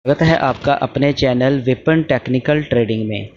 स्वागत है आपका अपने चैनल विपन टेक्निकल ट्रेडिंग में।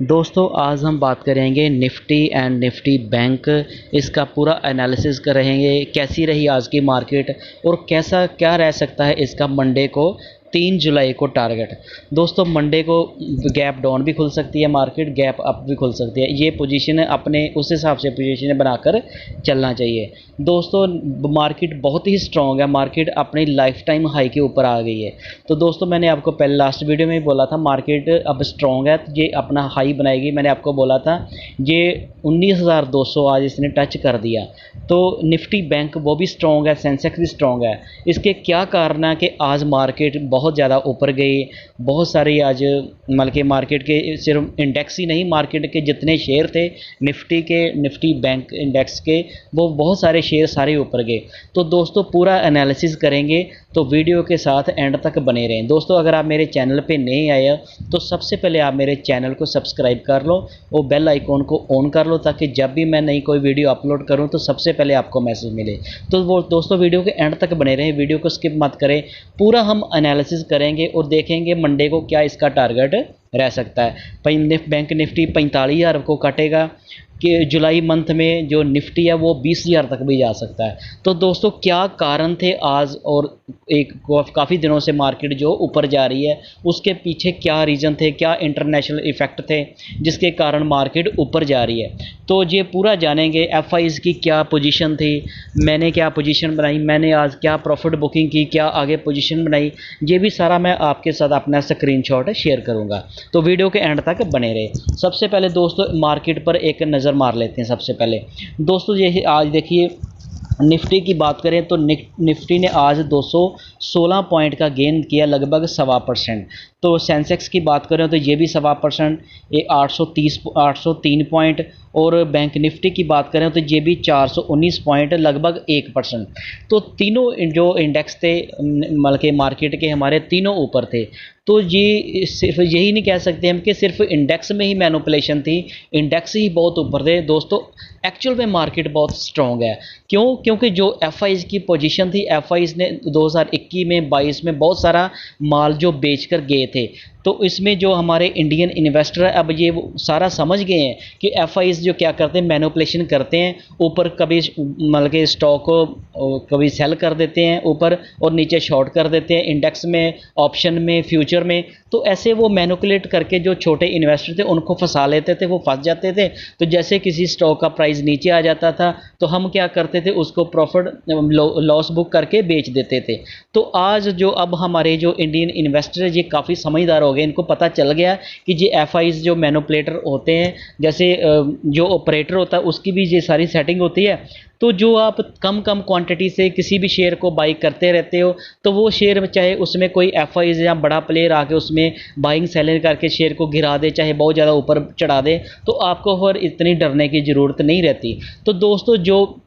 दोस्तों, आज हम बात करेंगे निफ्टी एंड निफ्टी बैंक। इसका पूरा एनालिसिस करेंगे, कैसी रही आज की मार्केट और कैसा क्या रह सकता है इसका मंडे को 3 जुलाई को टारगेट। दोस्तों, मंडे को गैप डाउन भी खुल सकती है मार्केट, गैप अप भी खुल सकती है। ये पोजीशन अपने उस हिसाब से पोजीशन बनाकर चलना चाहिए। दोस्तों, मार्केट बहुत ही स्ट्रॉन्ग है, मार्केट अपनी लाइफ टाइम हाई के ऊपर आ गई है। तो दोस्तों, मैंने आपको पहले लास्ट वीडियो में ही बोला था मार्केट अब स्ट्रॉन्ग है, तो ये अपना हाई बनाएगी। मैंने आपको बोला था ये 19,200 आज इसने टच कर दिया। तो निफ्टी बैंक वो भी स्ट्रॉन्ग है, सेंसेक्स भी स्ट्रॉन्ग है। इसके क्या कारण है कि आज मार्केट बहुत ज़्यादा ऊपर गई। बहुत सारी आज बल्कि मार्केट के सिर्फ इंडेक्स ही नहीं, मार्केट के जितने शेयर थे निफ्टी के, निफ्टी बैंक इंडेक्स के, वो बहुत सारे शेयर सारे ऊपर गए। तो दोस्तों, पूरा एनालिसिस करेंगे, तो वीडियो के साथ एंड तक बने रहें। दोस्तों, अगर आप मेरे चैनल पे नहीं आए तो सबसे पहले आप मेरे चैनल को सब्सक्राइब कर लो और बेल आइकॉन को ऑन कर लो, ताकि जब भी मैं नई कोई वीडियो अपलोड करूं तो सबसे पहले आपको मैसेज मिले। तो वो दोस्तों, वीडियो के एंड तक बने रहें, वीडियो को स्किप मत करें। पूरा हम एनालिसिस करेंगे और देखेंगे मंडे को क्या इसका टारगेट रह सकता है। बैंक निफ्टी 45,000 को काटेगा कि जुलाई मंथ में जो निफ्टी है वो 20,000 तक भी जा सकता है। तो दोस्तों, क्या कारण थे आज और एक काफ़ी दिनों से मार्केट जो ऊपर जा रही है, उसके पीछे क्या रीज़न थे, क्या इंटरनेशनल इफ़ेक्ट थे जिसके कारण मार्केट ऊपर जा रही है। तो ये पूरा जानेंगे। एफआईज़ की क्या पोजीशन थी, मैंने क्या पोजीशन बनाई, मैंने आज क्या प्रॉफिट बुकिंग की, क्या आगे पोजीशन बनाई, ये भी सारा मैं आपके साथ अपना स्क्रीनशॉट शेयर करूँगा। तो वीडियो के एंड तक बने रहे। सबसे पहले दोस्तों, मार्केट पर एक नज़र मार लेते हैं। सबसे पहले दोस्तों, ये आज देखिए निफ्टी की बात करें तो निफ्टी ने आज 216 पॉइंट का गेन किया, लगभग 1.25%। तो सेंसेक्स की बात करें तो ये भी 1.25%, ये 803 पॉइंट। और बैंक निफ्टी की बात करें तो ये भी 419 पॉइंट, लगभग 1%। तो तीनों जो इंडेक्स थे मतलब के मार्केट के, हमारे तीनों ऊपर थे। तो ये सिर्फ यही नहीं कह सकते हम कि सिर्फ इंडेक्स में ही मैनिपुलेशन थी, इंडेक्स ही बहुत ऊपर थे। दोस्तों, एक्चुअल में मार्केट बहुत स्ट्रॉन्ग है। क्यों? क्योंकि जो एफआईज की पोजीशन थी, एफआईज ने 2021 में 22 में बहुत सारा माल जो बेचकर गए थे। तो इसमें जो हमारे इंडियन इन्वेस्टर है, अब ये सारा समझ गए हैं कि एफआईज जो क्या करते हैं, मैनिपुलेशन करते हैं। ऊपर कभी मतलब के स्टॉक को कभी सेल कर देते हैं ऊपर, और नीचे शॉर्ट कर देते हैं इंडेक्स में, ऑप्शन में, फ्यूचर में। तो ऐसे वो मैनिपुलेट करके जो छोटे इन्वेस्टर थे उनको फंसा लेते थे, वो फंस जाते थे। तो जैसे किसी स्टॉक का प्राइस नीचे आ जाता था तो हम क्या करते थे, उसको प्रॉफिट लॉस बुक करके बेच देते थे। तो आज जो अब हमारे जो इंडियन इन्वेस्टर है, ये काफ़ी समझदार हो गए, इनको पता चल गया कि ये एफआईज जो मैनिपुलेटर होते हैं, जैसे जो ऑपरेटर होता है उसकी भी ये सारी सेटिंग होती है। तो जो आप कम क्वांटिटी से किसी भी शेयर को बाई करते रहते हो, तो वो शेयर चाहे उसमें कोई एफआईज या बड़ा प्लेयर आके उसमें बाइंग सेलिंग करके शेयर को गिरा दे, चाहे बहुत ज़्यादा ऊपर चढ़ा दे, तो आपको फिर इतनी डरने की ज़रूरत नहीं रहती। तो दोस्तों, जो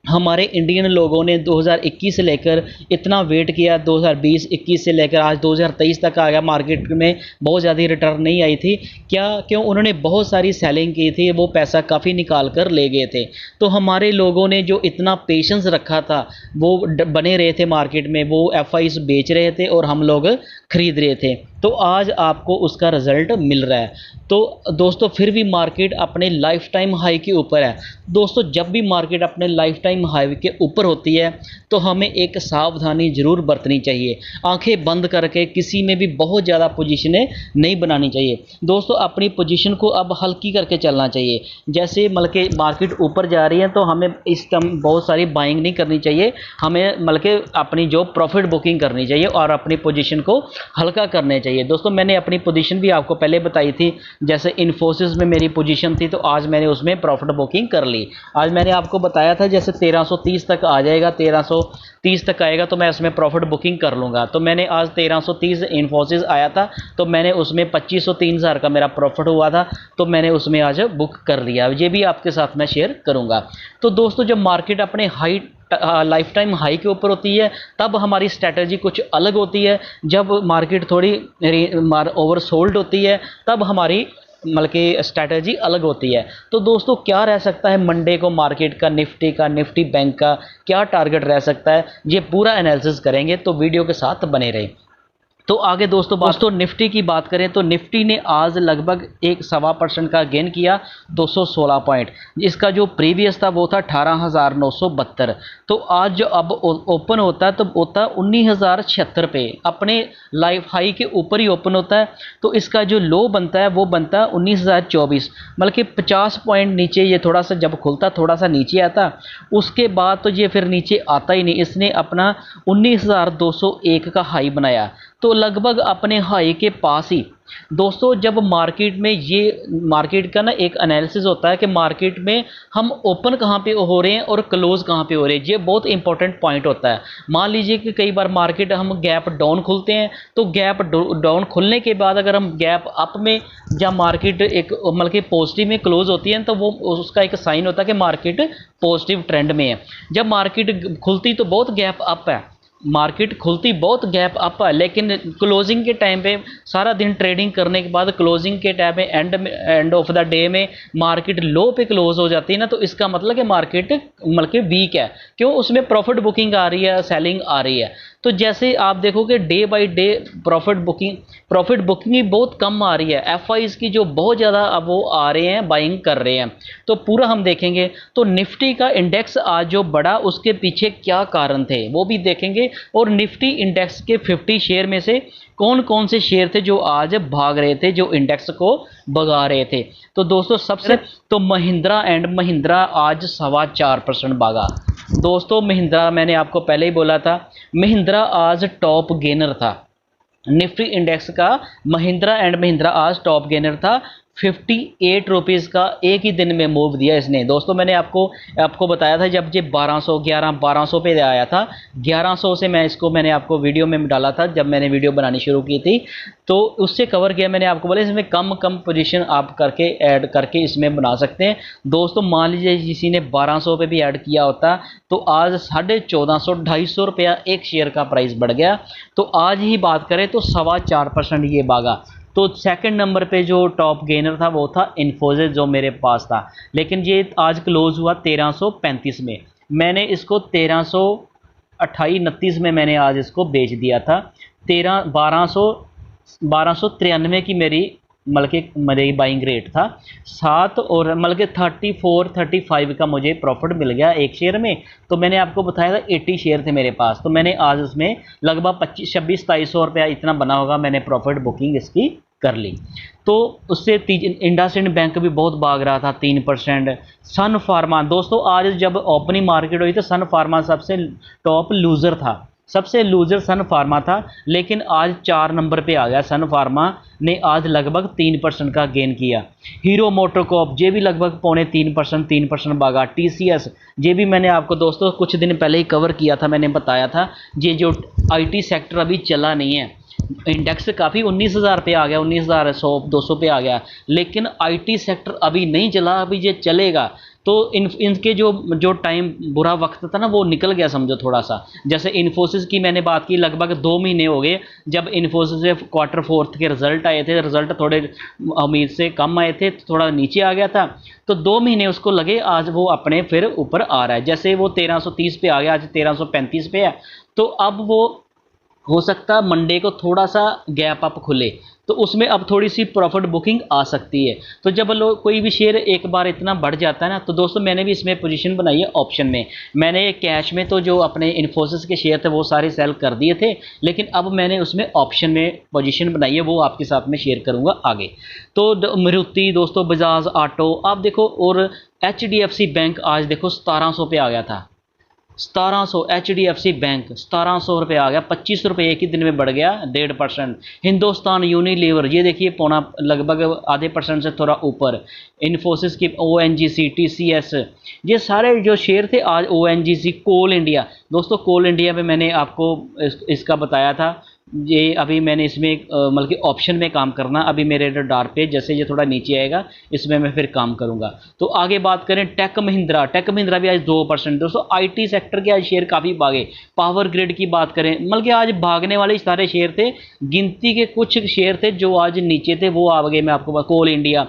हमारे इंडियन लोगों ने 2021 से लेकर इतना वेट किया, 2020-21 से लेकर आज 2023 तक आ गया, मार्केट में बहुत ज़्यादा रिटर्न नहीं आई थी। क्या? क्यों? उन्होंने बहुत सारी सेलिंग की थी, वो पैसा काफ़ी निकाल कर ले गए थे। तो हमारे लोगों ने जो इतना पेशेंस रखा था, वो बने रहे थे मार्केट में, वो एफआईज बेच रहे थे और हम लोग खरीद रहे थे। तो आज आपको उसका रिजल्ट मिल रहा है। तो दोस्तों, फिर भी मार्केट अपने लाइफ टाइम हाई के ऊपर है। दोस्तों, जब भी मार्केट अपने लाइफ टाइम हाई के ऊपर होती है तो हमें एक सावधानी जरूर बरतनी चाहिए। आंखें बंद करके किसी में भी बहुत ज़्यादा पोजीशनें नहीं बनानी चाहिए। दोस्तों, अपनी पोजीशन को अब हल्की करके चलना चाहिए। जैसे मतलब कि मार्केट ऊपर जा रही है तो हमें इस टाइम बहुत सारी बाइंग नहीं करनी चाहिए, हमें मतलब कि अपनी जो प्रॉफिट बुकिंग करनी चाहिए और अपनी पोजीशन को हल्का करना चाहिए। दोस्तों, मैंने अपनी पोजीशन भी आपको पहले बताई थी। जैसे इन्फोसिस में मेरी पोजीशन थी, तो आज मैंने उसमें प्रॉफिट बुकिंग कर ली। आज मैंने आपको बताया था जैसे 1330 तक आ जाएगा, 1330 तक आएगा तो मैं उसमें प्रॉफिट बुकिंग कर लूँगा। तो मैंने आज 1330 इन्फोसिस आया था, तो मैंने उसमें 2503,000 का मेरा प्रॉफिट हुआ था, तो मैंने उसमें आज बुक कर लिया। ये भी आपके साथ मैं शेयर करूँगा। तो दोस्तों, जब मार्केट अपने हाई लाइफ टाइम हाई के ऊपर होती है तब हमारी स्ट्रैटेजी कुछ अलग होती है। जब मार्केट थोड़ी ओवरसोल्ड होती है तब हमारी मतलब कि स्ट्रैटेजी अलग होती है। तो दोस्तों, क्या रह सकता है मंडे को मार्केट का, निफ्टी बैंक का क्या टारगेट रह सकता है, ये पूरा एनालिसिस करेंगे। तो वीडियो के साथ बने रहें। तो आगे दोस्तों निफ्टी की बात करें तो निफ्टी ने आज लगभग 1.25% का गेन किया, 216 पॉइंट। इसका जो प्रीवियस था वो था 18,972। तो आज जो अब ओपन होता है तो होता है 19,076 पे, अपने लाइफ हाई के ऊपर ही ओपन होता है। तो इसका जो लो बनता है वो बनता है 19,024, मतलब कि 50 पॉइंट नीचे ये थोड़ा सा जब खुलता थोड़ा सा नीचे आता, उसके बाद तो ये फिर नीचे आता ही नहीं। इसने अपना 19,201 का हाई बनाया, तो लगभग अपने हाई के पास ही। दोस्तों जब मार्केट में ये मार्केट का ना एक एनालिसिस होता है कि मार्केट में हम ओपन कहाँ पे हो रहे हैं और क्लोज कहाँ पे हो रहे हैं, ये बहुत इंपॉर्टेंट पॉइंट होता है। मान लीजिए कि कई बार मार्केट हम गैप डाउन खुलते हैं, तो गैप डाउन खुलने के बाद अगर हम गैप अप में या मार्केट एक मतलब कि पॉजिटिव में क्लोज होती है तो वो उसका एक साइन होता है कि मार्केट पॉजिटिव ट्रेंड में है। जब मार्केट खुलती तो बहुत गैप अप है, मार्केट खुलती बहुत गैप अप है, लेकिन क्लोजिंग के टाइम पे सारा दिन ट्रेडिंग करने के बाद क्लोजिंग के टाइम में एंड ऑफ द डे में मार्केट लो पे क्लोज हो जाती है ना, तो इसका मतलब कि मार्केट मतलब कि वीक है। क्यों? उसमें प्रॉफिट बुकिंग आ रही है, सेलिंग आ रही है। तो जैसे आप देखोगे day by day profit booking ही बहुत कम आ रही है। एफआईज की जो बहुत ज़्यादा अब वो आ रहे हैं, बाइंग कर रहे हैं। तो पूरा हम देखेंगे तो निफ्टी का इंडेक्स आज जो बढ़ा उसके पीछे क्या कारण थे वो भी देखेंगे, और निफ्टी इंडेक्स के 50 शेयर में से कौन कौन से शेयर थे जो आज भाग रहे थे, जो इंडेक्स को भगा रहे थे। तो दोस्तों सबसे तो महिंद्रा एंड महिंद्रा आज 4.25% भागा। दोस्तों महिंद्रा, मैंने आपको पहले ही बोला था, महिंद्रा आज टॉप गेनर था निफ्टी इंडेक्स का। महिंद्रा एंड महिंद्रा आज टॉप गेनर था। 58 रुपीज़ का एक ही दिन में मूव दिया इसने। दोस्तों मैंने आपको बताया था जब ये 1200 पे आया था, 1100 से मैंने आपको वीडियो में डाला था जब मैंने वीडियो बनानी शुरू की थी, तो उससे कवर किया। मैंने आपको बोला इसमें कम पोजीशन आप करके ऐड करके इसमें बना सकते हैं। दोस्तों मान लीजिए किसी ने 1200 पे भी ऐड किया होता तो आज 1450 250 रुपया एक शेयर का प्राइस बढ़ गया। तो आज ही बात करें तो 4.25% ये भागा। तो सेकंड नंबर पे जो टॉप गेनर था वो था इन्फोसिस, जो मेरे पास था, लेकिन ये आज क्लोज हुआ 1335 में। मैंने इसको 1328-29 में मैंने आज इसको बेच दिया था। 1293 की मेरी बाइंग रेट था। 7 और 34-35 का मुझे प्रॉफिट मिल गया एक शेयर में। तो मैंने आपको बताया था 80 शेयर थे मेरे पास, तो मैंने आज उसमें लगभग 2600-2700 रुपया इतना बना होगा, मैंने प्रॉफिट बुकिंग इसकी कर ली। तो उससे इंडसइंड बैंक भी बहुत भाग रहा था 3%। सन फार्मा, दोस्तों आज जब ओपनिंग मार्केट हुई तो सन फार्मा सबसे टॉप लूजर था, सबसे लूजर सन फार्मा था, लेकिन आज 4 नंबर पे आ गया। सन फार्मा ने आज लगभग 3% का गेन किया। हीरो मोटरकॉप ये भी लगभग 3% भागा। टीसीएस ये भी मैंने आपको दोस्तों कुछ दिन पहले ही कवर किया था, मैंने बताया था ये जो आईटी सेक्टर अभी चला नहीं है। इंडेक्स काफ़ी 19,000 पे आ गया, 19,100-200 पे आ गया, लेकिन आईटी सेक्टर अभी नहीं चला, अभी ये चलेगा। तो इनके जो टाइम बुरा वक्त था ना वो निकल गया समझो थोड़ा सा। जैसे इन्फोसिस की मैंने बात की, लगभग 2 महीने हो गए जब इन्फोसिस से Q4 के रिजल्ट आए थे, रिजल्ट थोड़े उम्मीद से कम आए थे, थोड़ा नीचे आ गया था, तो 2 महीने उसको लगे, आज वो अपने फिर ऊपर आ रहा है। जैसे वो 1330 पे आ गया, आज 1335 पे है। तो अब वो हो सकता मंडे को थोड़ा सा गैप अप खुले तो उसमें अब थोड़ी सी प्रॉफिट बुकिंग आ सकती है। तो जब लोग कोई भी शेयर एक बार इतना बढ़ जाता है ना, तो दोस्तों मैंने भी इसमें पोजीशन बनाई है ऑप्शन में। मैंने कैश में तो जो अपने इन्फोसिस के शेयर थे वो सारे सेल कर दिए थे, लेकिन अब मैंने उसमें ऑप्शन में पोजीशन बनाई है, वो आपके साथ में शेयर करूंगा आगे। तो मारुति दोस्तों, बजाज ऑटो आप देखो, और HDFC बैंक आज देखो 1700 पे आ गया था। 1700 HDFC बैंक 1700 रुपये आ गया, 25 रुपये एक ही दिन में बढ़ गया 1.5%। हिंदुस्तान यूनिलीवर ये देखिए पौना लगभग आधे % से थोड़ा ऊपर। इन्फोसिस की ONGC TCS ये सारे जो शेयर थे आज, ONGC कोल इंडिया, दोस्तों कोल इंडिया में मैंने आपको इसका बताया था, ये अभी मैंने इसमें मतलब कि ऑप्शन में काम करना, अभी मेरे रडार पे जैसे ये थोड़ा नीचे आएगा इसमें मैं फिर काम करूंगा। तो आगे बात करें टेक महिंद्रा भी आज 2%। दोस्तों आईटी सेक्टर के आज शेयर काफ़ी भागे। पावर ग्रिड की बात करें, मतलब कि आज भागने वाले सारे शेयर थे, गिनती के कुछ शेयर थे जो आज नीचे थे वो आ गए। मैं आपको कोल इंडिया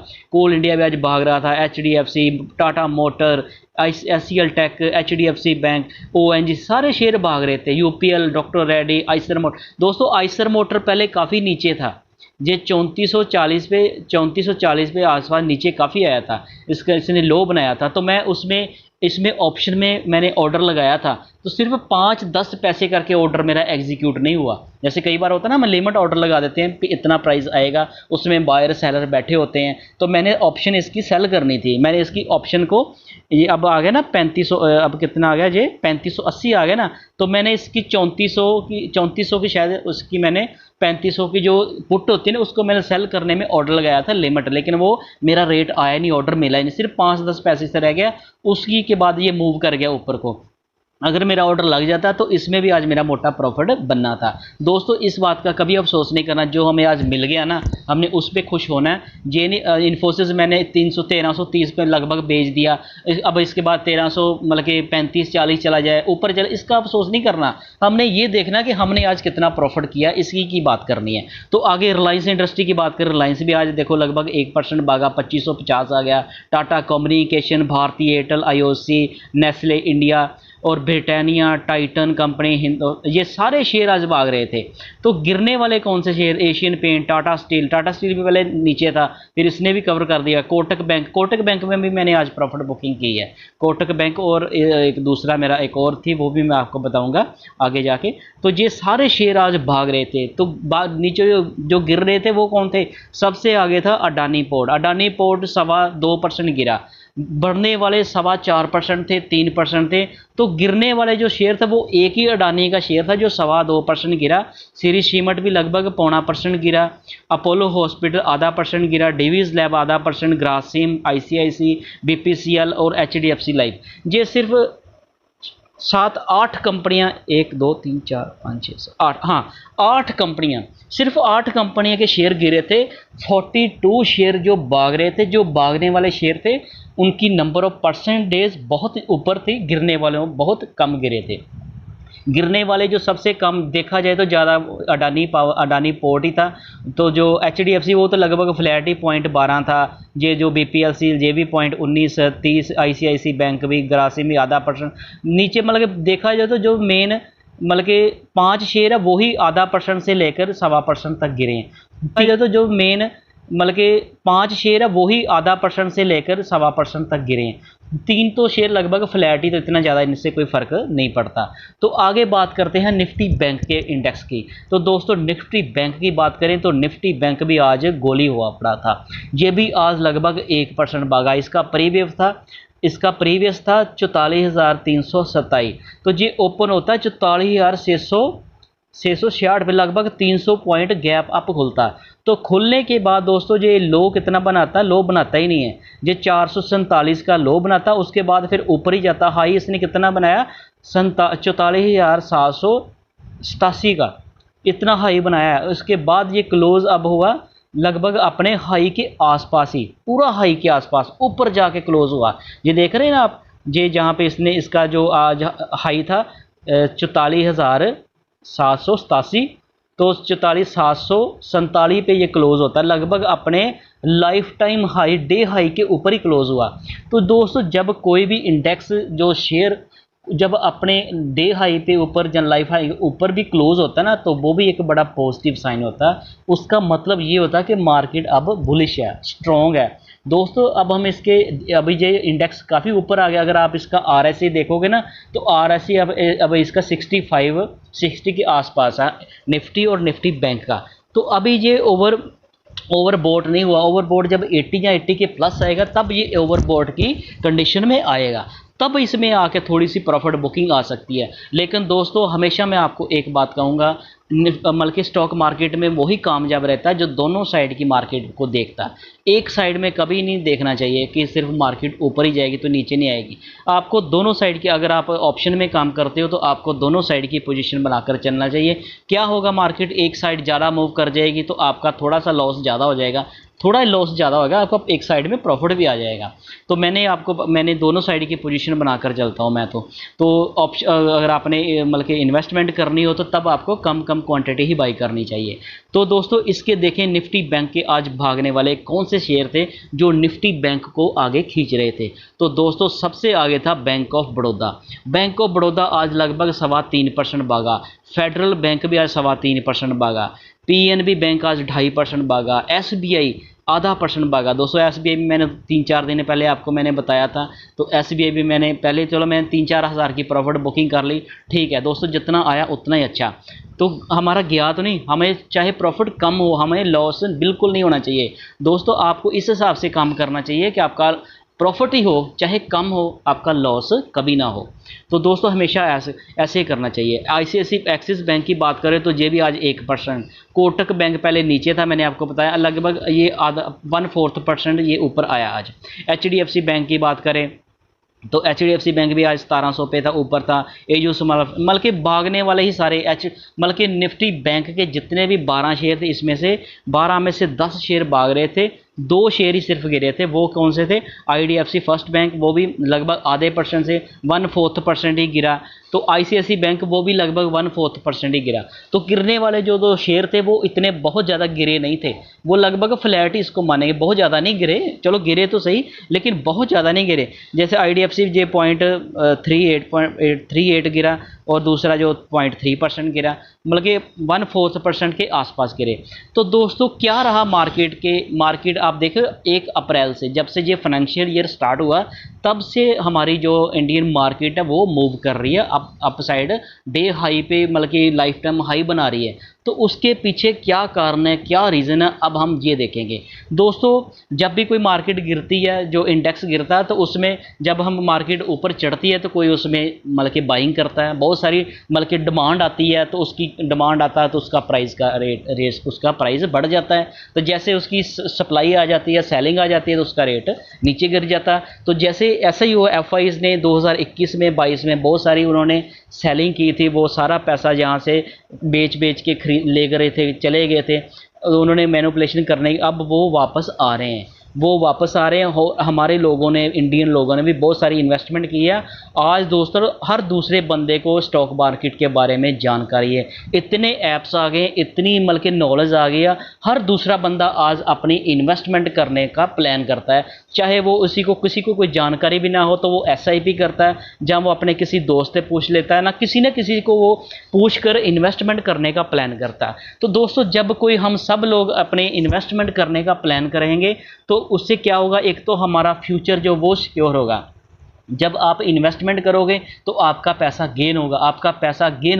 भी आज भाग रहा था, HDFC, Tata motor, SCL tech, HDFC bank, ONGC सारे शेयर भाग रहे थे। UPL, doctor Reddy, Eicher motor. दोस्तों आइसर मोटर पहले काफ़ी नीचे था, ये 3440 पे आसपास नीचे काफ़ी आया था, इसका इसने लो बनाया था। तो मैं उसमें इसमें ऑप्शन में मैंने ऑर्डर लगाया था, तो सिर्फ 5-10 पैसे करके ऑर्डर मेरा एग्जीक्यूट नहीं हुआ। जैसे कई बार होता है ना, हम लिमिट ऑर्डर लगा देते हैं, इतना प्राइस आएगा, उसमें बायर सेलर बैठे होते हैं, तो मैंने ऑप्शन इसकी सेल करनी थी। मैंने इसकी ऑप्शन को, ये अब आ गया ना 3500, अब कितना आ गया, ये 3580 आ गया ना, तो मैंने इसकी 3400 की शायद उसकी मैंने 3500 की जो पुट होती है ना, उसको मैंने सेल करने में ऑर्डर लगाया था लिमिट, लेकिन वो मेरा रेट आया नहीं, ऑर्डर मिला ही नहीं, सिर्फ 5-10 पैसे से रह गया। उसकी के बाद ये मूव कर गया ऊपर को। अगर मेरा ऑर्डर लग जाता तो इसमें भी आज मेरा मोटा प्रॉफिट बनना था। दोस्तों इस बात का कभी अफसोस नहीं करना, जो हमें आज मिल गया ना, हमने उस पर खुश होना है। इन्फोसिस मैंने 1330 पे लगभग बेच दिया, अब इसके बाद 1300 मतलब कि 35-40 चला जाए, ऊपर चले, इसका अफसोस नहीं करना। हमने ये देखना कि हमने आज कितना प्रॉफिट किया, इसी की बात करनी है। तो आगे रिलायंस इंडस्ट्री की बात करें, रिलायंस भी आज देखो लगभग 1% भागा, 2550 आ गया। Tata communication, Bharti Airtel, IOC, Nestle India और ब्रिटानिया, टाइटन कंपनी, ये सारे शेयर आज भाग रहे थे। तो गिरने वाले कौन से share, Asian paint, Tata steel भी पहले नीचे था, फिर इसने भी कवर कर दिया। कोटक बैंक में भी मैंने आज प्रॉफिट बुकिंग की है, कोटक बैंक, और एक दूसरा मेरा एक और थी, वो भी मैं आपको बताऊंगा आगे जाके। तो ये सारे शेयर आज भाग रहे थे। तो नीचे जो गिर रहे थे वो कौन थे, सबसे आगे था अडानी पोर्ट 2.25% गिरा, बढ़ने वाले 4.25% थे, 3% थे। तो गिरने वाले जो शेयर था वो एक ही अडानी का शेयर था जो 2.25% गिरा। श्री सीमेंट भी लगभग 0.25% गिरा, अपोलो हॉस्पिटल 0.5% गिरा, Divi's lab 0.5%, Grasim, ICICI, BPCL और HDFC लाइफ। ये सिर्फ 7-8 कंपनियां, 1 2 3 4 5 6 7 8, हाँ 8 कंपनियां, सिर्फ 8 कंपनियां के शेयर गिरे थे। 42 शेयर जो भाग रहे थे, जो भागने वाले शेयर थे उनकी नंबर ऑफ परसेंटेज बहुत ऊपर थी, गिरने वालों बहुत कम गिरे थे। गिरने वाले जो सबसे कम देखा जाए तो ज़्यादा अडानी पोर्ट ही था। तो जो HDFC वो तो लगभग फ्लैट ही 0.12 था। ये जो BPLC ये भी 0.19, 30, ICICI बैंक भी, ग्रासिम भी 0.5% नीचे। मतलब कि देखा जाए तो जो मेन मतलब कि 5 शेयर है वही 0.5% से लेकर 1.25% तक गिरे हैं। तो जो मेन मतलब कि 5 शेयर है वही 0.5% से लेकर 1.25% तक गिरे हैं। 3 तो शेयर लगभग फ्लैट ही, तो इतना ज़्यादा इनसे कोई फ़र्क नहीं पड़ता। तो आगे बात करते हैं निफ्टी बैंक के इंडेक्स की। तो दोस्तों निफ्टी बैंक की बात करें तो निफ्टी बैंक भी आज गोली हुआ पड़ा था, ये भी आज लगभग 1% भागा। इसका प्रीवियस था 44,327, तो ये ओपन होता है 44,666 पे, लगभग 300 पॉइंट गैप अप खुलता है। तो खुलने के बाद दोस्तों ये लो कितना बनाता है, लो बनाता ही नहीं है, ये 447 का लो बनाता, उसके बाद फिर ऊपर ही जाता। हाई इसने कितना बनाया, 44,787 का इतना हाई बनाया है। उसके बाद ये क्लोज अब हुआ लगभग अपने हाई के आसपास ही, पूरा हाई के आसपास ऊपर जाके क्लोज हुआ। ये देख रहे हैं ना आप, ये जहाँ पे इसने इसका जो आज हाई था 44,787, तो 44,747 पे ये क्लोज होता है, लगभग अपने life time high, day high के ऊपर ही क्लोज हुआ। तो दोस्तों जब कोई भी इंडेक्स जो शेयर जब अपने डे हाई पे ऊपर, जब लाइफ हाई ऊपर भी क्लोज होता है ना, तो वो भी एक बड़ा पॉजिटिव साइन होता है। उसका मतलब ये होता है कि मार्केट अब बुलिश है, स्ट्रॉन्ग है। दोस्तों अब हम इसके, अभी ये इंडेक्स काफ़ी ऊपर आ गया। अगर आप इसका RSI देखोगे ना, तो RSI अब इसका 60 के आसपास है, निफ्टी और निफ्टी बैंक का। तो अभी ये ओवरबोट नहीं हुआ। ओवरबोट जब 80 या 80 के प्लस आएगा तब ये ओवरबोट की कंडीशन में आएगा, तब इसमें आके थोड़ी सी प्रॉफिट बुकिंग आ सकती है। लेकिन दोस्तों हमेशा मैं आपको एक बात कहूँगा, बल्कि स्टॉक मार्केट में वही कामयाब रहता है जो दोनों साइड की मार्केट को देखता है। एक साइड में कभी नहीं देखना चाहिए कि सिर्फ मार्केट ऊपर ही जाएगी तो नीचे नहीं आएगी। आपको दोनों साइड की, अगर आप ऑप्शन में काम करते हो तो आपको दोनों साइड की पोजीशन बनाकर चलना चाहिए। क्या होगा, मार्केट एक साइड ज़्यादा मूव कर जाएगी तो आपका थोड़ा सा लॉस ज़्यादा हो जाएगा, थोड़ा लॉस ज़्यादा होगा, आपको एक साइड में प्रॉफिट भी आ जाएगा। तो मैंने दोनों साइड की पोजीशन बनाकर चलता हूँ मैं तो ऑप्शन अगर आपने मतलब कि इन्वेस्टमेंट करनी हो तो तब आपको कम कम क्वांटिटी ही बाई करनी चाहिए। तो दोस्तों इसके देखें निफ्टी बैंक के आज भागने वाले कौन से शेयर थे जो निफ्टी बैंक को आगे खींच रहे थे। तो दोस्तों सबसे आगे था bank of Baroda. Bank of Baroda आज लगभग 3.25% भागा। फेडरल बैंक भी आज 3.25% भागा। पीएनबी बैंक आज 2.5% भागा। एसबीआई 0.5% भागा। दोस्तों एसबीआई भी मैंने 3-4 दिन पहले आपको मैंने बताया था, तो एसबीआई भी मैंने पहले चलो मैंने 3-4 हज़ार की प्रॉफिट बुकिंग कर ली, ठीक है दोस्तों, जितना आया उतना ही अच्छा। तो हमारा गया तो नहीं, हमें चाहे प्रॉफिट कम हो, हमें लॉस बिल्कुल नहीं होना चाहिए दोस्तों। आपको इस हिसाब से काम करना चाहिए कि आपका प्रॉफिट ही हो चाहे कम हो, आपका लॉस कभी ना हो। तो दोस्तों हमेशा ऐसे ही करना चाहिए। आईसीआईसी एक्सिस बैंक की बात करें तो ये भी आज 1%। कोटक बैंक पहले नीचे था, मैंने आपको बताया, लगभग ये आधा 1/4% ये ऊपर आया आज। एचडीएफसी बैंक की बात करें तो एचडीएफसी बैंक भी आज 1700 पे था, ऊपर था। एयूस मतलब के भागने वाले ही सारे मतलब के निफ्टी बैंक के जितने भी 12 शेयर थे, इसमें से 12 में से 10 शेयर भाग रहे थे, 2 शेयर ही सिर्फ गिरे थे। वो कौन से थे? आईडीएफसी फर्स्ट बैंक, वो भी लगभग आधे % से 1/4% ही गिरा। तो आईसीआईसी बैंक वो भी लगभग 1/4% ही गिरा। तो गिरने वाले जो 2 शेयर थे वो इतने बहुत ज़्यादा गिरे नहीं थे, वो लगभग फ्लैट ही इसको मानेंगे, बहुत ज़्यादा नहीं गिरे, चलो गिरे तो सही लेकिन बहुत ज़्यादा नहीं गिरे। जैसे आईडीएफसी जे 0.38 गिरा और दूसरा जो 0.3% गिरा, मतलब कि 1/4% के आसपास गिरे। तो दोस्तों क्या रहा मार्केट आप देखो 1 अप्रैल से, जब से ये फाइनेंशियल ईयर स्टार्ट हुआ तब से हमारी जो इंडियन मार्केट है वो मूव कर रही है अप साइड, डे हाई पे, मतलब कि लाइफ टाइम हाई बना रही है। तो उसके पीछे क्या कारण है, क्या रीज़न है, अब हम ये देखेंगे दोस्तों। जब भी कोई मार्केट गिरती है, जो इंडेक्स गिरता है, तो उसमें जब हम मार्केट ऊपर चढ़ती है तो कोई उसमें मतलब कि बाइंग करता है, बहुत सारी मतलब कि डिमांड आती है, तो उसकी डिमांड आता है तो उसका प्राइस का रेट उसका प्राइस बढ़ जाता है। तो जैसे उसकी सप्लाई आ जाती है, सेलिंग आ जाती है, तो उसका रेट नीचे गिर जाता है। तो जैसे ऐसा ही हुआ, एफआईज ने 2021 में 22 में बहुत सारी उन्होंने सेलिंग की थी, वो सारा पैसा जहाँ से बेच के खरीद ले गए थे, चले गए थे, उन्होंने मैनिपुलेशन करने, अब वो वापस आ रहे हैं, हमारे लोगों ने, इंडियन लोगों ने भी बहुत सारी इन्वेस्टमेंट की है। आज दोस्तों हर दूसरे बंदे को स्टॉक मार्केट के बारे में जानकारी है, इतने ऐप्स आ गए, इतनी मतलब कि नॉलेज आ गया, हर दूसरा बंदा आज अपनी इन्वेस्टमेंट करने का प्लान करता है। चाहे वो किसी को कोई जानकारी भी ना हो तो वो एसआईपी करता है, जहाँ वो अपने किसी दोस्त से पूछ लेता है, ना किसी को वो पूछ कर इन्वेस्टमेंट करने का प्लान करता है। तो दोस्तों जब कोई हम सब लोग अपने इन्वेस्टमेंट करने का प्लान करेंगे तो उससे क्या होगा, एक तो हमारा फ्यूचर जो वो सिक्योर होगा। जब आप इन्वेस्टमेंट करोगे तो आपका पैसा गेन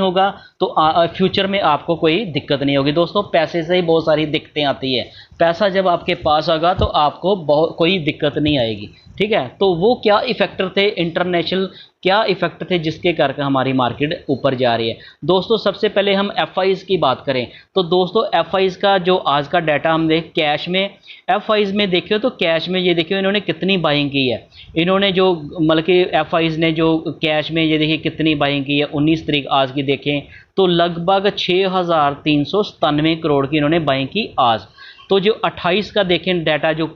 होगा, तो फ्यूचर में आपको कोई दिक्कत नहीं होगी। दोस्तों पैसे से ही बहुत सारी दिक्कतें आती है, पैसा जब आपके पास होगा तो आपको कोई दिक्कत नहीं आएगी, ठीक है। तो वो क्या इफेक्टर थे, इंटरनेशनल क्या इफेक्ट थे जिसके कारण हमारी मार्केट ऊपर जा रही है। दोस्तों सबसे पहले हम एफआईज की बात करें तो दोस्तों एफआईज का जो आज का डाटा हम देख, कैश में एफआईज में देखिए तो कैश में ये देखिए इन्होंने कितनी बाइंग की है। इन्होंने जो मतलब कि एफआईज ने जो कैश में ये देखिए कितनी बाइंग की है, 19 तारीख आज की देखें तो लगभग 6,397 करोड़ की इन्होंने बाइंग की आज। तो जो 28 का देखें डाटा, जो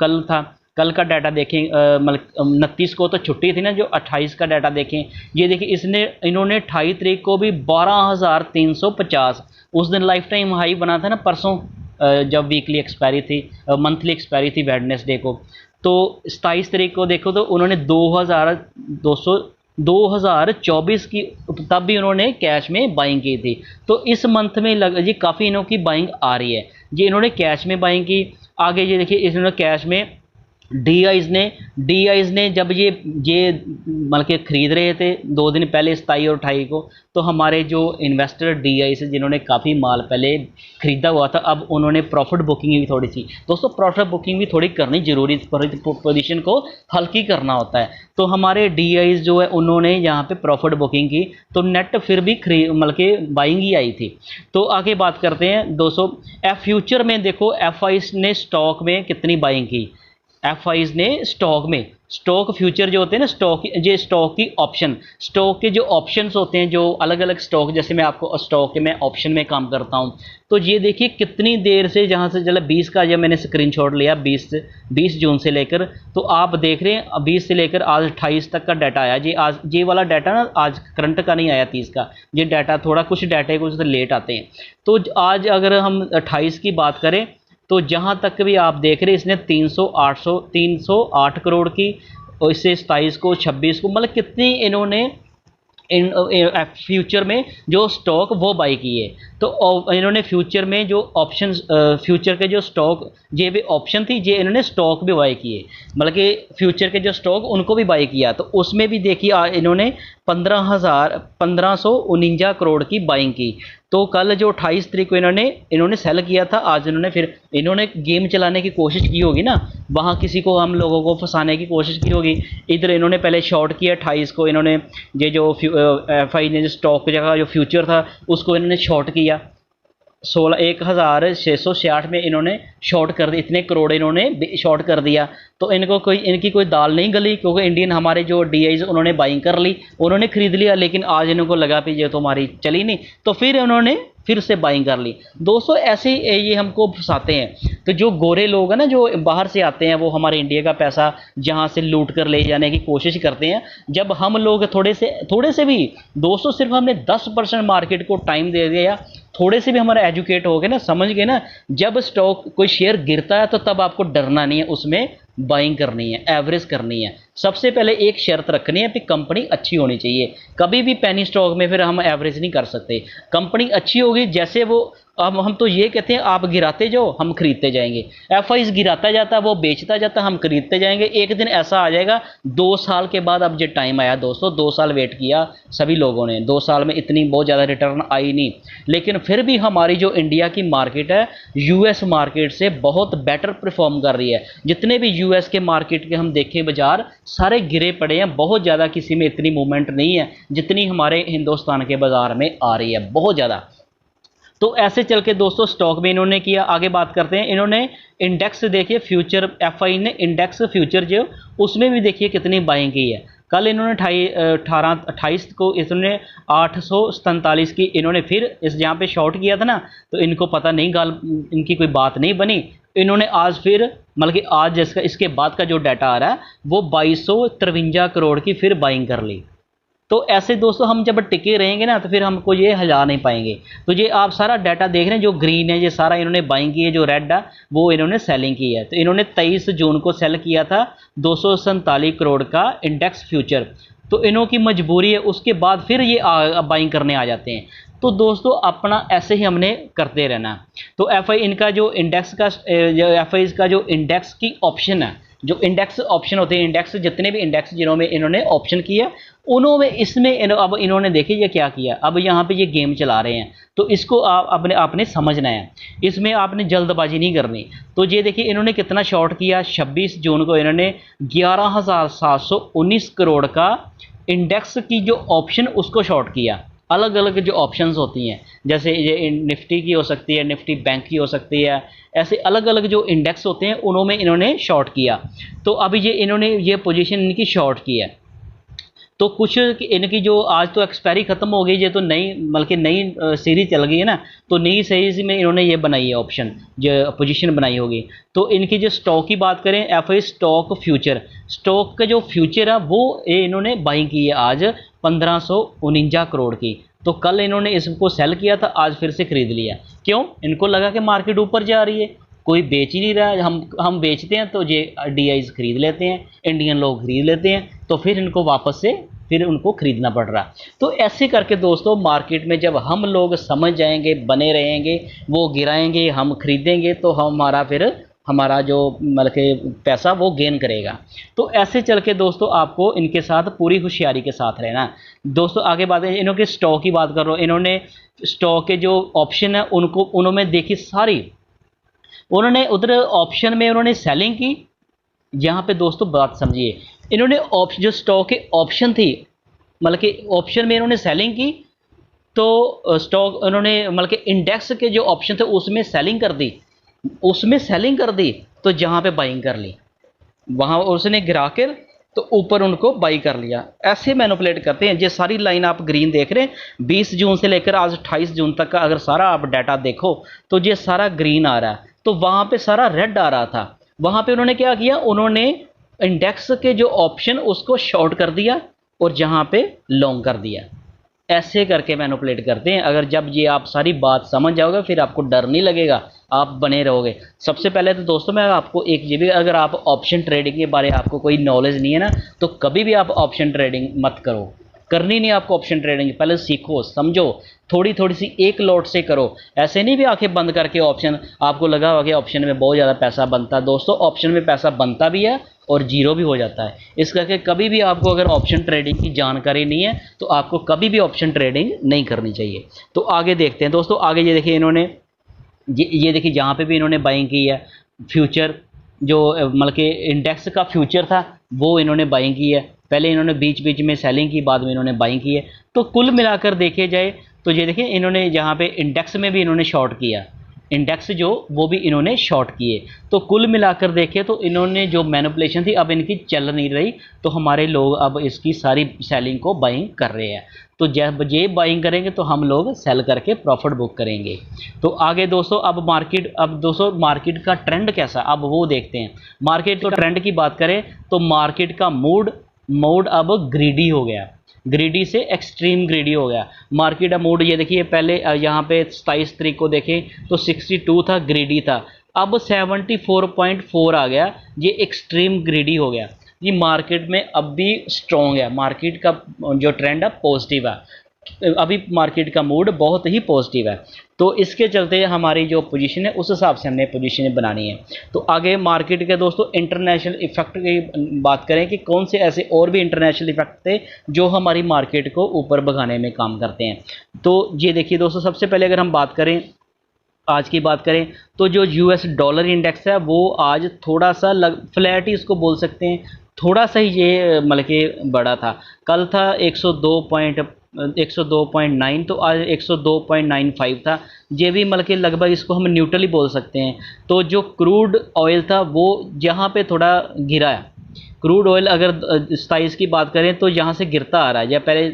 कल का डाटा देखें, मतलब 29 को तो छुट्टी थी ना, जो 28 का डाटा देखें, ये देखिए इन्होंने 28 तारीख को भी 12,350, उस दिन लाइफ टाइम हाई बना था ना परसों, जब वीकली एक्सपायरी थी, मंथली एक्सपायरी थी वेडनेसडे को। तो 27 तारीख को देखो तो उन्होंने 2024 की, तब भी उन्होंने कैश में बाइंग की थी। तो इस मंथ में जी काफ़ी इन्हों की बाइंग आ रही है, जी इन्होंने कैश में बाइंग की। आगे ये देखिए इन्होंने कैश में डीआईज ने जब ये मतलब के खरीद रहे थे 2 दिन पहले 27 और 28 को, तो हमारे जो इन्वेस्टर डीआई से जिन्होंने काफ़ी माल पहले खरीदा हुआ था, अब उन्होंने प्रॉफिट बुकिंग भी थोड़ी सी, दोस्तों प्रॉफिट बुकिंग भी थोड़ी करनी जरूरी, पोजीशन को हल्की करना होता है। तो हमारे डीआईज जो है उन्होंने यहाँ पे प्रॉफिट बुकिंग की, तो नेट फिर भी मतलब के बाइंग ही आई थी। तो आगे बात करते हैं दोस्तों फ्यूचर में, देखो एफआईज ने स्टॉक में कितनी बाइंग की, एफआईज ने स्टॉक में, स्टॉक फ्यूचर जो होते हैं ना, स्टॉक की ऑप्शन, स्टॉक के जो ऑप्शंस होते हैं, जो अलग अलग स्टॉक, जैसे मैं आपको स्टॉक के मैं ऑप्शन में काम करता हूं, तो ये देखिए कितनी देर से, जहां से चला 20 का, जब मैंने स्क्रीनशॉट लिया 20 जून से लेकर, तो आप देख रहे हैं 20 से लेकर आज 28 तक का डाटा आया जी। आज ये वाला डाटा ना आज करंट का नहीं आया 30 का, ये डाटा थोड़ा, कुछ डाटा कुछ तो लेट आते हैं। तो आज अगर हम 28 की बात करें तो जहां तक भी आप देख रहे हैं इसने 308 करोड़ की, और इससे 27 को 26 को, मतलब कितनी इन्होंने इन फ्यूचर में जो स्टॉक वो बाई किए। तो इन्होंने फ्यूचर में जो ऑप्शन, फ्यूचर के जो स्टॉक, ये भी ऑप्शन थी, ये इन्होंने स्टॉक भी बाई किए, मतलब कि फ्यूचर के जो स्टॉक उनको भी बाई किया। तो उसमें भी देखिए इन्होंने 1549 करोड़ की बाइंग की। तो कल जो 28 तारीख को इन्होंने सेल किया था, आज इन्होंने गेम चलाने की कोशिश की होगी ना, वहाँ किसी को, हम लोगों को फंसाने की कोशिश की होगी। इधर इन्होंने पहले शॉर्ट किया 28 को, इन्होंने ये जो एफआई ने जो स्टॉक जगह जो फ्यूचर था उसको इन्होंने शॉर्ट किया 16,666 में इन्होंने शॉर्ट कर दिया, इतने करोड़ इन्होंने शॉर्ट कर दिया। तो इनकी कोई दाल नहीं गली, क्योंकि इंडियन हमारे जो डीआईज उन्होंने बाइंग कर ली, उन्होंने खरीद लिया, लेकिन आज इनको लगा कि ये तो हमारी चली नहीं, तो फिर उन्होंने फिर से बाइंग कर ली। दोस्तों ऐसे ही ये हमको फंसाते हैं। तो जो गोरे लोग हैं ना, जो बाहर से आते हैं, वो हमारे इंडिया का पैसा जहां से लूट कर ले जाने की कोशिश करते हैं। जब हम लोग थोड़े से भी दोस्तों, सिर्फ हमने 10% मार्केट को टाइम दे दिया, थोड़े से भी हमारा एजुकेट हो गए ना, समझ गए ना, जब स्टॉक कोई शेयर गिरता है तो तब आपको डरना नहीं है, उसमें बाइंग करनी है, एवरेज करनी है। सबसे पहले एक शर्त रखनी है कि कंपनी अच्छी होनी चाहिए। कभी भी पेनी स्टॉक में फिर हम एवरेज नहीं कर सकते। कंपनी अच्छी होगी, जैसे वो, अब हम तो ये कहते हैं आप गिराते जाओ हम खरीदते जाएंगे। एफआईज गिराता जाता, वो बेचता जाता, हम खरीदते जाएंगे। एक दिन ऐसा आ जाएगा 2 साल के बाद, अब जो टाइम आया दोस्तों, 2 साल वेट किया सभी लोगों ने, 2 साल में इतनी बहुत ज़्यादा रिटर्न आई नहीं, लेकिन फिर भी हमारी जो इंडिया की मार्केट है यूएस मार्केट से बहुत बेटर परफॉर्म कर रही है। जितने भी यूएस के मार्केट के हम देखें बाजार, सारे गिरे पड़े हैं, बहुत ज़्यादा किसी में इतनी मूवमेंट नहीं है जितनी हमारे हिंदुस्तान के बाजार में आ रही है, बहुत ज़्यादा। तो ऐसे चल के दोस्तों स्टॉक में इन्होंने किया। आगे बात करते हैं, इन्होंने इंडेक्स देखिए, फ्यूचर एफआई ने इंडेक्स फ्यूचर जो, उसमें भी देखिए कितनी बाइंग की है। कल इन्होंने 28 को इन्होंने 847 की, इन्होंने फिर इस जहाँ पे शॉर्ट किया था ना, तो इनको पता नहीं, इनकी कोई बात नहीं बनी, इन्होंने आज फिर, मतलब कि आज जिसका इसके बाद का जो डाटा आ रहा है वो 2253 करोड़ की फिर बाइंग कर ली। तो ऐसे दोस्तों हम जब टिके रहेंगे ना, तो फिर हमको ये हिला नहीं पाएंगे। तो ये आप सारा डाटा देख रहे हैं, जो ग्रीन है ये सारा इन्होंने बाइंग की है, जो रेड है वो इन्होंने सेलिंग की है। तो इन्होंने 23 जून को सेल किया था 247 करोड़ का इंडेक्स फ्यूचर। तो इन्हों की मजबूरी है, उसके बाद फिर ये बाइंग करने आ जाते हैं। तो दोस्तों अपना ऐसे ही हमने करते रहना। तो एफआई इनका जो इंडेक्स का, एफआई का जो इंडेक्स की ऑप्शन है, जो इंडेक्स ऑप्शन होते हैं, इंडेक्स जितने भी इंडेक्स जिन्होंने इन्होंने ऑप्शन किया, उन्होंने इसमें अब इन्होंने देखिए ये क्या किया, अब यहाँ पे ये गेम चला रहे हैं। तो इसको आपने समझना है, इसमें आपने जल्दबाजी नहीं करनी। तो ये देखिए इन्होंने कितना शॉर्ट किया, 26 जून को इन्होंने 11,719 करोड़ का इंडेक्स की जो ऑप्शन उसको शॉर्ट किया। अलग अलग जो ऑप्शंस होती हैं, जैसे ये निफ्टी की हो सकती है, निफ्टी बैंक की हो सकती है, ऐसे अलग अलग जो इंडेक्स होते हैं उन्होंने इन्होंने शॉर्ट किया। तो अभी ये इन्होंने ये पोजीशन इनकी शॉर्ट की है। तो कुछ इनकी जो आज तो एक्सपायरी खत्म हो गई, ये तो नई, बल्कि नई सीरीज चल गई है ना, तो नई सीरीज में इन्होंने ये बनाई है ऑप्शन, जो पोजीशन बनाई होगी। तो इनकी जो स्टॉक की बात करें, एफआई स्टॉक फ्यूचर, स्टॉक का जो फ्यूचर है वो इन्होंने बाइंग की है आज 1549 करोड़ की। तो कल इन्होंने इसको सेल किया था, आज फिर से खरीद लिया। क्यों? इनको लगा कि मार्केट ऊपर जा रही है, कोई बेच ही नहीं रहा है, हम बेचते हैं तो ये डीआईज खरीद लेते हैं, इंडियन लोग खरीद लेते हैं, तो फिर इनको वापस से फिर उनको खरीदना पड़ रहा। तो ऐसे करके दोस्तों मार्केट में जब हम लोग समझ जाएंगे, बने रहेंगे, वो गिराएंगे, हम खरीदेंगे, तो हमारा जो मतलब कि पैसा वो गेन करेगा। तो ऐसे चल के दोस्तों आपको इनके साथ पूरी होशियारी के साथ रहना। दोस्तों आगे बात है, इन्होंने स्टॉक की बात कर रहा हूँ, इन्होंने स्टॉक के जो ऑप्शन है उन्होंने देखी सारी, उन्होंने उधर ऑप्शन में उन्होंने सेलिंग की। यहाँ पे दोस्तों बात समझिए, इन्होंने जो स्टॉक के ऑप्शन थी, मतलब कि ऑप्शन में इन्होंने सेलिंग की, तो स्टॉक उन्होंने मतलब कि इंडेक्स के जो ऑप्शन थे उसमें सेलिंग कर दी, तो जहाँ पे बाइंग कर ली। वहाँ उसने गिरा कर तो ऊपर उनको बाई कर लिया। ऐसे मैनिपुलेट करते हैं। ये सारी लाइन आप ग्रीन देख रहे हैं, 20 जून से लेकर आज 28 जून तक का अगर सारा आप डाटा देखो तो ये सारा ग्रीन आ रहा है, तो वहाँ पे सारा रेड आ रहा था। वहाँ पे उन्होंने क्या किया, उन्होंने इंडेक्स के जो ऑप्शन उसको शॉर्ट कर दिया और जहाँ पे लॉन्ग कर दिया। ऐसे करके मैनिपुलेट करते हैं। अगर जब ये आप सारी बात समझ जाओगे फिर आपको डर नहीं लगेगा, आप बने रहोगे। सबसे पहले तो दोस्तों मैं आपको एक ये भी, अगर आप ऑप्शन ट्रेडिंग के बारे में आपको कोई नॉलेज नहीं है ना, तो कभी भी आप ऑप्शन ट्रेडिंग मत करो, करनी नहीं आपको ऑप्शन ट्रेडिंग। पहले सीखो समझो, थोड़ी थोड़ी सी एक लॉट से करो। ऐसे नहीं भी आंखें बंद करके ऑप्शन, आपको लगा होगा कि ऑप्शन में बहुत ज़्यादा पैसा बनता है। दोस्तों ऑप्शन में पैसा बनता भी है और जीरो भी हो जाता है। इस करके कभी भी आपको अगर ऑप्शन ट्रेडिंग की जानकारी नहीं है तो आपको कभी भी ऑप्शन ट्रेडिंग नहीं करनी चाहिए। तो आगे देखते हैं दोस्तों। आगे ये देखिए इन्होंने ये देखिए जहाँ पे भी इन्होंने बाइंग की है, फ्यूचर जो मतलब कि इंडेक्स का फ्यूचर था वो इन्होंने बाइंग की है। पहले इन्होंने बीच बीच में सेलिंग की, बाद में इन्होंने बाइंग की है। तो कुल मिलाकर देखे जाए तो ये देखिए इन्होंने जहाँ पे इंडेक्स में भी इन्होंने शॉर्ट किया, इंडेक्स जो वो भी इन्होंने शॉर्ट किए। तो कुल मिलाकर देखें तो इन्होंने जो मैनिपुलेशन थी अब इनकी चल नहीं रही, तो हमारे लोग अब इसकी सारी सेलिंग को बाइंग कर रहे हैं। तो जब ये बाइंग करेंगे तो हम लोग सेल करके प्रॉफिट बुक करेंगे। तो आगे दोस्तों अब दोस्तों मार्केट का ट्रेंड कैसा, अब वो देखते हैं। मार्केट तो ट्रेंड की बात करें तो मार्केट का मूड अब ग्रीडी हो गया, ग्रीडी से एक्सट्रीम ग्रीडी हो गया मार्केट का मूड। ये देखिए पहले यहाँ पे 27 तारीख को देखें तो 62 था, ग्रीडी था। अब 74.4 आ गया, ये एक्सट्रीम ग्रीडी हो गया। ये मार्केट में अब भी स्ट्रॉन्ग है, मार्केट का जो ट्रेंड है पॉजिटिव है, अभी मार्केट का मूड बहुत ही पॉजिटिव है। तो इसके चलते हमारी जो पोजीशन है उस हिसाब से हमने पोजीशन बनानी है। तो आगे मार्केट के दोस्तों इंटरनेशनल इफेक्ट की बात करें कि कौन से ऐसे और भी इंटरनेशनल इफेक्ट थे जो हमारी मार्केट को ऊपर भगाने में काम करते हैं। तो ये देखिए दोस्तों, सबसे पहले अगर हम बात करें, आज की बात करें तो जो यूएस डॉलर इंडेक्स है वो आज थोड़ा सा फ्लैट ही इसको बोल सकते हैं, थोड़ा सा ही ये मतलब कि बड़ा था। कल था 102.9, तो आज 102.95 था। ये भी मतलब कि लगभग इसको हम न्यूट्रल ही बोल सकते हैं। तो जो क्रूड ऑयल था वो यहाँ पे थोड़ा गिरा है। क्रूड ऑयल अगर 27 की बात करें तो यहाँ से गिरता आ रहा है। या पहले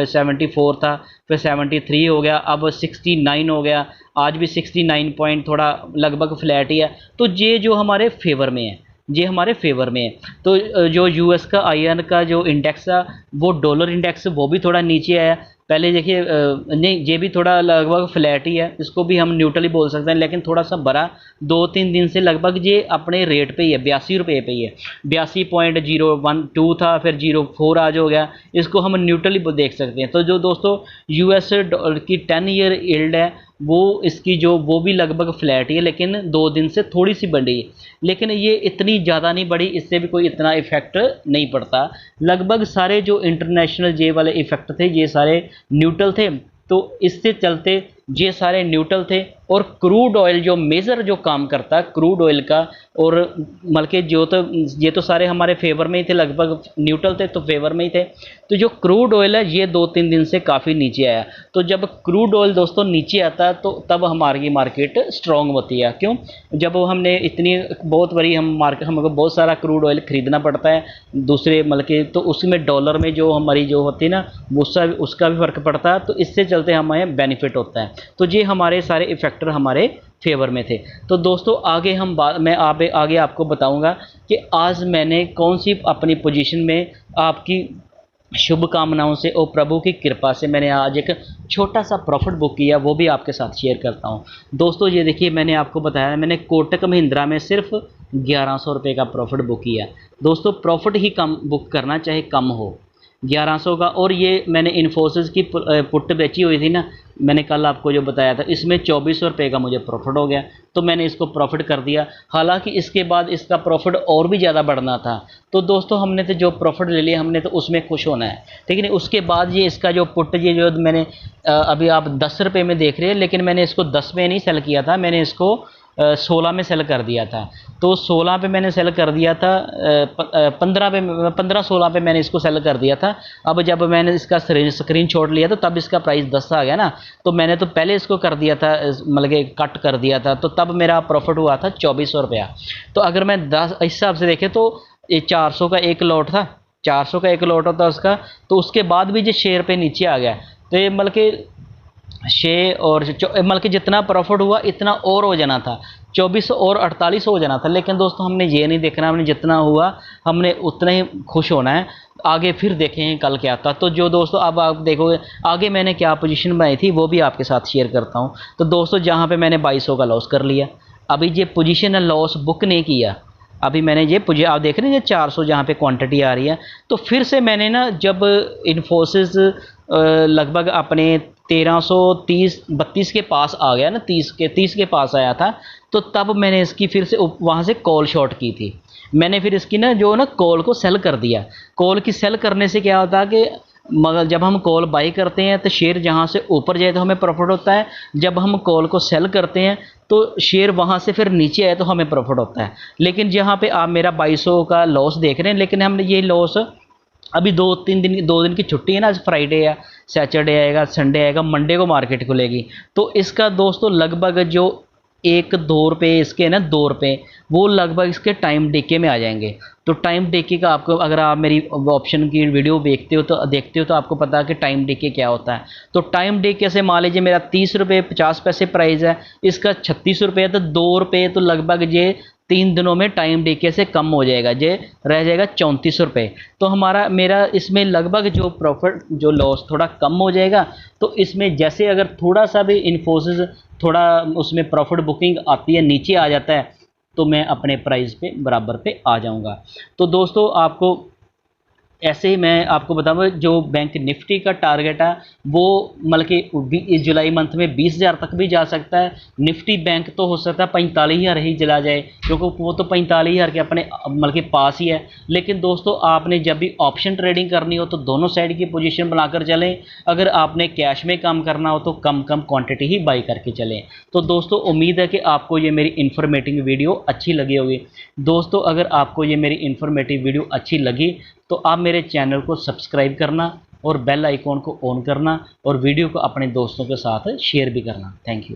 74 था, फिर 73 हो गया, अब 69 हो गया, आज भी 69 पॉइंट, थोड़ा लगभग फ्लैट ही है। तो ये जो हमारे फेवर में है, ये हमारे फेवर में है। तो जो यूएस का आईएन का जो इंडेक्स है वो डॉलर इंडेक्स वो भी थोड़ा नीचे आया। पहले देखिए नहीं, ये भी थोड़ा लगभग फ्लैट ही है, इसको भी हम न्यूट्रल ही बोल सकते हैं, लेकिन थोड़ा सा बड़ा 2-3 दिन से लगभग ये अपने रेट पे ही है, 82 रुपये पे ही है। 82.012 था, फिर 04 आज हो गया, इसको हम न्यूट्रल ही देख सकते हैं। तो जो दोस्तों यूएस की 10 ईयर यील्ड है वो इसकी जो वो भी लगभग फ्लैट ही है, लेकिन 2 दिन से थोड़ी सी बढ़ी है, लेकिन ये इतनी ज़्यादा नहीं बढ़ी, इससे भी कोई इतना इफेक्ट नहीं पड़ता। लगभग सारे जो इंटरनेशनल जे वाले इफेक्ट थे ये सारे न्यूट्रल थे। तो इससे चलते ये सारे न्यूट्रल थे। और क्रूड ऑयल जो मेजर जो काम करता है क्रूड ऑयल का, और बल्कि जो तो ये तो सारे हमारे फेवर में ही थे, लगभग न्यूट्रल थे तो फेवर में ही थे। तो जो क्रूड ऑयल है ये 2-3 दिन से काफ़ी नीचे आया। तो जब क्रूड ऑयल दोस्तों नीचे आता है तो तब हमारी मार्केट स्ट्रॉन्ग होती है। क्यों? जब हमने इतनी बहुत बड़ी हमको बहुत सारा क्रूड ऑयल ख़रीदना पड़ता है दूसरे मतलब के, तो उसमें डॉलर में जो हमारी जो होती है ना उसका भी फ़र्क पड़ता है, तो इससे चलते हमें बेनिफिट होता है। तो ये हमारे सारे इफेक्टर हमारे फेवर में थे। तो दोस्तों आगे मैं आगे आपको बताऊंगा कि आज मैंने कौन सी अपनी पोजीशन में आपकी शुभकामनाओं से और प्रभु की कृपा से मैंने आज एक छोटा सा प्रॉफिट बुक किया, वो भी आपके साथ शेयर करता हूं। दोस्तों ये देखिए, मैंने आपको बताया मैंने कोटक महिंद्रा में सिर्फ 1100 रुपये का प्रॉफिट बुक किया। दोस्तों प्रॉफिट ही कम बुक करना चाहे कम हो, 1100 का। और ये मैंने इन्फोसिस की पुट बेची हुई थी ना, मैंने कल आपको जो बताया था, इसमें 2400 रुपये का मुझे प्रॉफिट हो गया, तो मैंने इसको प्रॉफिट कर दिया। हालांकि इसके बाद इसका प्रॉफिट और भी ज़्यादा बढ़ना था। तो दोस्तों हमने तो जो प्रॉफिट ले लिया हमने तो उसमें खुश होना है, ठीक है नहीं। उसके बाद ये इसका जो पुट ये जो मैंने अभी आप 10 रुपये में देख रहे हैं, लेकिन मैंने इसको 10 में नहीं सेल किया था, मैंने इसको 16 में सेल कर दिया था। तो 16 पे मैंने सेल कर दिया था, 15-16 पे मैंने इसको सेल कर दिया था। अब जब मैंने इसका स्क्रीनशॉट लिया तो तब इसका प्राइस 10 आ गया ना, तो मैंने तो पहले इसको कर दिया था, मतलब कि कट कर दिया था, तो तब मेरा प्रॉफिट हुआ था 2400 रुपया। तो अगर मैं 10 इस हिसाब से देखें तो ये 400 का एक लॉट था, 400 का एक लॉट होता उसका, तो उसके बाद भी जो शेयर पे नीचे आ गया, तो ये मतलब कि 6 और मतलब कि जितना प्रॉफिट हुआ इतना और हो जाना था, 2400 और 4800 हो जाना था। लेकिन दोस्तों हमने ये नहीं देखना, हमने जितना हुआ हमने उतना ही खुश होना है। आगे फिर देखेंगे कल क्या था। तो जो दोस्तों अब आप देखोगे आगे मैंने क्या पोजीशन बनाई थी वो भी आपके साथ शेयर करता हूँ। तो दोस्तों जहाँ पे मैंने 2200 का लॉस कर लिया, अभी ये पोजीशन लॉस बुक नहीं किया, अभी मैंने ये आप देख रहे हैं ये 400 जहाँ पे क्वांटिटी आ रही है, तो फिर से मैंने ना जब इन्फोसिस लगभग अपने 1330-32 के पास आ गया ना, 30 के पास आया था, तो तब मैंने इसकी फिर से वहाँ से कॉल शॉर्ट की थी। मैंने फिर इसकी ना जो ना कॉल को सेल कर दिया। कॉल की सेल करने से क्या होता है कि मगर जब हम कॉल बाई करते हैं तो शेयर जहाँ से ऊपर जाए तो हमें प्रॉफिट होता है, जब हम कॉल को सेल करते हैं तो शेयर वहाँ से फिर नीचे आए तो हमें प्रॉफिट होता है। लेकिन जहाँ पे आप मेरा 2200 का लॉस देख रहे हैं, लेकिन हमने ये लॉस अभी 2 दिन की छुट्टी है ना, आज फ्राइडे है, सैटरडे आएगा, संडे आएगा, मंडे को मार्केट खुलेगी, तो इसका दोस्तों लगभग जो 1-2 रुपये इसके ना 2 रुपये वो लगभग इसके टाइम डीके में आ जाएंगे। तो टाइम डीके का आपको, अगर आप मेरी ऑप्शन की वीडियो देखते हो तो आपको पता है कि टाइम डीके क्या होता है। तो टाइम डीके से मान लीजिए मेरा 30 रुपये 50 पैसे प्राइस है, इसका 36 रुपये, तो 2 रुपये तो लगभग ये 3 दिनों में टाइम डीके से कम हो जाएगा, ये रह जाएगा 34 रुपये। तो मेरा इसमें लगभग जो प्रॉफिट जो लॉस थोड़ा कम हो जाएगा। तो इसमें जैसे अगर थोड़ा सा भी इन्फोसिस थोड़ा उसमें प्रॉफिट बुकिंग आती है, नीचे आ जाता है, तो मैं अपने प्राइस पे बराबर पे आ जाऊंगा। तो दोस्तों आपको ऐसे ही मैं आपको बताऊँ जो बैंक निफ्टी का टारगेट है वो मतलब कि जुलाई मंथ में 20,000 तक भी जा सकता है। निफ्टी बैंक तो हो सकता है 45,000 ही चला जाए, क्योंकि वो तो 45,000 के अपने मतलब के पास ही है। लेकिन दोस्तों आपने जब भी ऑप्शन ट्रेडिंग करनी हो तो दोनों साइड की पोजीशन बनाकर चलें। अगर आपने कैश में काम करना हो तो कम क्वांटिटी ही बाई करके चलें। तो दोस्तों उम्मीद है कि आपको ये मेरी इन्फॉर्मेटिव वीडियो अच्छी लगी होगी। दोस्तों अगर आपको ये मेरी इन्फॉर्मेटिव वीडियो अच्छी लगी तो आप मेरे चैनल को सब्सक्राइब करना और बेल आइकॉन को ऑन करना और वीडियो को अपने दोस्तों के साथ शेयर भी करना। Thank you.